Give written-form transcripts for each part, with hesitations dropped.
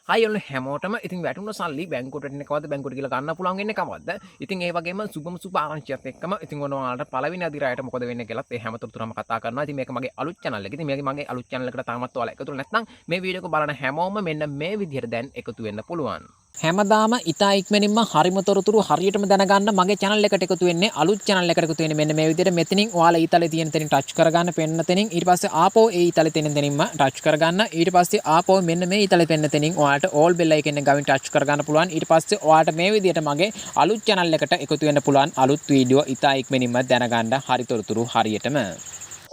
හයිඔන්න හැමෝටම ඉතින් වැටුන සල්ලි බැංකුවට එන්නේ කවද්ද බැංකුවට ගිහලා ගන්න පුළුවන් වෙන්නේ කවද්ද? ඉතින් ඒ වගේම සුබම සුබ ආරංචියක් එක්කම ඉතින් ඔයාලට පළවෙනි අදිරායට මොකද වෙන්නේ කියලාත් ඒ හැමතොරතුරම කතා කරනවා. ඉතින් මේක මගේ අලුත් channel එක. ඉතින් මගේ අලුත් channel එකට තාමත් ඔයාලා එකතු වෙලා නැත්නම් මේ වීඩියෝ එක බලන හැමෝම මෙන්න මේ විදිහට දැන් එකතු වෙන්න පුළුවන්. හැමදාම ඉතා ඉක්මනින්ම හරිම තොරතුරු හරියටම දැනගන්න මගේ channel එකට එකතු වෙන්නේ අලුත් channel එකකට එකතු වෙන්නේ මෙන්න මේ විදිහට මෙතනින් ඔයාලා ඊතලේ තියෙන තැනින් ටච් කරගන්න පෙන්න තැනින් ඊට පස්සේ ආපහු ඒ ඊතලේ තියෙන තැනින්ම ටච් කරගන්න ඊට පස්සේ ආපහු මෙන්න මේ ඊතලේ පෙන්න තැනින් ඔයාලට all bell icon එක ගාවින් ටච් කරගන්න පුළුවන් ඊට පස්සේ ඔයාලට මේ විදිහට මගේ අලුත් channel එකට එකතු වෙන්න පුළුවන් අලුත් වීඩියෝ ඉතා ඉක්මනින්ම දැනගන්න හරි තොරතුරු හරියටම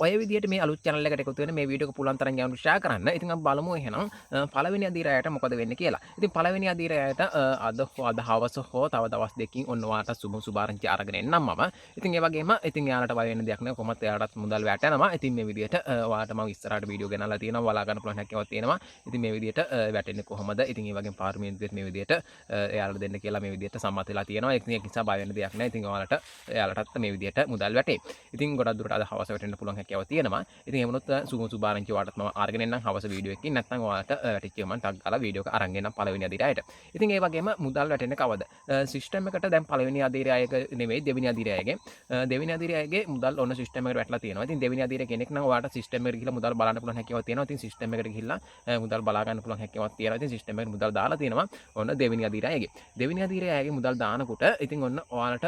ඔය විදිහට මේ අලුත් channel එකට එකතු වෙන මේ වීඩියෝ එක පුළුවන් තරම් යවන්න share කරන්න. ඉතින් අපි බලමු එහෙනම් පළවෙනි අදිරායට මොකද වෙන්නේ කියලා. ඉතින් පළවෙනි අදිරායට අද හවස හෝ තව දවස් දෙකකින් ඔන්න ඔයාලට සුබ සුබාරංචි අරගෙන එන්නම් මම. ඉතින් ඒ වගේම ඉතින් යාලට බය වෙන්න දෙයක් නෑ. කොහොමත් එයාලටත් මුදල් වැටෙනවා. ඉතින් මේ විදිහට ඔයාලට මම ඉස්සරහට වීඩියෝ ගෙනල්ලා තියෙනවා. බලා ගන්න පුළුවන් හැකියාවක් තියෙනවා. ඉතින් මේ විදිහට වැටෙන්නේ කොහොමද? ඉතින් ඒ වගේම පාර්ලිමේන්තුවේත් මේ විදිහට එයාලට දෙන්න කියලා මේ විදිහට සම්මත වෙලා තියෙනවා. ඒක නිසා බය වෙන්න දෙයක් නෑ. ඉතින් එයාලටත් මේ විදිහට මුදල් වැටේ. ඉතින් ගොඩක් දුරට අද හවස වැටෙන්න පුළුවන් හැකියාවක් තියෙනවා. ඉතින් එහෙමනොත් සුබ සුබාරංචි ඔයාලටත් මම අරගෙන එන්නම් හවස වීඩියෝ එකකින් නැත්නම් ඔයාලට වැටිච්ච ගමන් ටක් ගාලා වීඩියෝ එක අරන් එන්නම් පළවෙනි අදිරායට. ඉතින් ඒ වගේම මුදල් වැටෙන්නේ කවද? සිස්ටම් එකට දැන් පළවෙනි අදිරායක නෙමෙයි දෙවෙනි අදිරායගේ. දෙවෙනි අදිරායගේ මුදල් ඔන්න සිස්ටම් එකට වැටලා තියෙනවා. ඉතින් දෙවෙනි අදිරාය කෙනෙක් නම් ඔයාලට සිස්ටම් එකට ගිහලා මුදල් බලන්න පුළුවන් හැකියාවක් තියෙනවා. ඉතින් සිස්ටම් එකට ගිහිල්ලා මුදල් බලා ගන්න පුළුවන් හැකියාවක් තියෙනවා. ඉතින් සිස්ටම් එකට මුදල් දාලා තියෙනවා. ඔන්න දෙවෙනි අදිරායගේ. දෙවෙනි අදිරායගේ මුදල් දානකොට ඉතින් ඔන්න ඔයාලට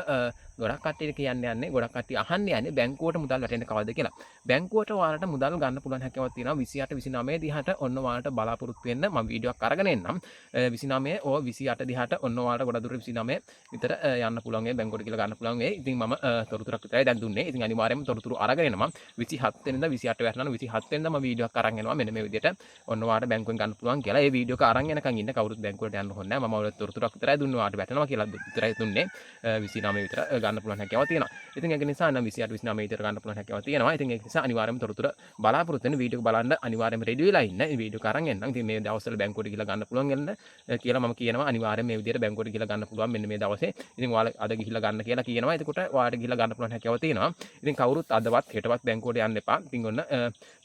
ගොඩක් කට්ටියට කියන්න යන්නේ ගොඩක් කට්ටිය අහන්න යන්නේ බැංකුවට මුදල් වැටෙන්නේ කවද කියලා. බැංකුවට ඔයාලට මුදල් ගන්න පුළුවන් හැකියාවක් තියෙනවා 28 29 දිහාට ඔන්න ඔයාලට බලාපොරොත්තු වෙන්න මම වීඩියෝ එකක් අරගෙන එන්නම් 29 ඕ 28 දිහාට ඔන්න ඔයාලට ගොඩ දුර 29 විතර යන්න පුළුවන් වෙයි බැංකුවට කියලා ගන්න පුළුවන් වෙයි. ඉතින් මම තොරතුරක් විතරයි දැන් දුන්නේ. ඉතින් අනිවාර්යයෙන්ම තොරතුරු අරගෙන එනවා 27 වෙනිදා 28 වැටෙනවා 27 වෙනිදා මම වීඩියෝ එකක් අරන් එනවා මෙන්න මේ විදිහට ඔන්න ඔයාලට බැංකුවෙන් ගන්න පුළුවන් කියලා. ඒ වීඩියෝ එක අරන් එනකන් ඉන්න කවුරුත් බැංකුවට යන්න ඕනේ නැහැ. මම ඔයාලට තොරතුරක් විතරයි දුන්නේ. ඔයාලට වැටෙනවා කියලා විතරයි දුන්නේ. 29 විතර ගන්න පුළුවන් හැකියාවක් තියෙනවා. ඉතින් ඒක නිසා නම් 28 29 විතර ගන්න පුළුවන් හැකියාවක් තියෙනවා. ඉතින් ඒක නිසා අනිවාර්යයෙන්ම තොරතුරු බලාපොරොත්තු වෙන වීඩියෝ එක බලන්න අනිවාර්යයෙන්ම රෙඩි වෙලා ඉන්න. මේ වීඩියෝ එක අරන් එන්නම්. ඉතින් මේ දවස්වල බැංකුවට ගිහලා ගන්න පුළුවන් කියලා මම කියනවා. අනිවාර්යයෙන් මේ විදිහට බැංකුවට ගිහලා ගන්න පුළුවන් මෙන්න මේ දවසේ. ඉතින් ඔයාලා අද ගිහිල්ලා ගන්න කියලා කියනවා. එතකොට ඔයාලට ගිහිල්ලා ගන්න පුළුවන් හැකියාව තියෙනවා. ඉතින් කවුරුත් අදවත් හෙටවත් බැංකුවට යන්න එපා. ඉතින් ඔන්න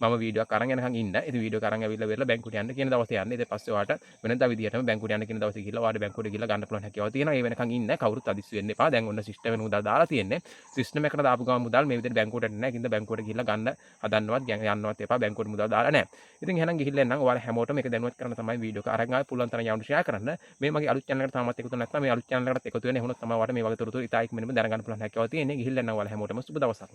මම වීඩියෝ එක අරන් එනකන් ඉන්න. ඉතින් වීඩියෝ එක අරන් ඇවිල්ලා වෙරලා බැංකුවට යන්න කියන දවසේ යන්න. ඊට පස්සේ ඔයාලට වෙනදා විදිහටම බැංකුවට යන්න කියන දවසේ ගිහිල්ලා ඔයාලට බැංකුවට ගිහිල්ලා ගන්න පුළුවන් හැකියාව තියෙනවා. ඒ වෙනකන් ඉන්න. කවුරුත් අදිස්සි වෙන්න එපා. දැන් ඔන්න සිස්ටම් එක මුදල් දාලා තියෙන්නේ. සිස්ටම් එකට දාපු ගමන් මුදල් මේ විදිහට බැංකුවට එන්නේ නැහැ. කින්ද බැංකුවට ගිහිල්ලා ගන්න හදන්නවත් යන්නවත් එපා. බැංකුවට මුදල් දාලා නැහැ. ඉතින් එහෙනම් ගිහිල්ලා එන්නම්. ඔයාලා හැමෝටම මේක දැනුවත් කරන්න තමයි වීඩියෝ එක අරන් ආවේ. පුළුවන් තරම් යවන්න ෂෙයා කරන්න. මේ මගේ අලුත් channel එකට තාමත් එකතු නැත්නම් මේ අලුත් channel එකකට එකතු වෙන්න. එහෙනම් තමයි ඔයාලට මේ වගේ තොරතුරු ඉතා ඉක්මනින්ම දැනගන්න පුළුවන් හැකියාව තියෙන්නේ. ගිහිල්ලා එන්නම් ඔයාලා හැමෝටම සුබ දවසක්.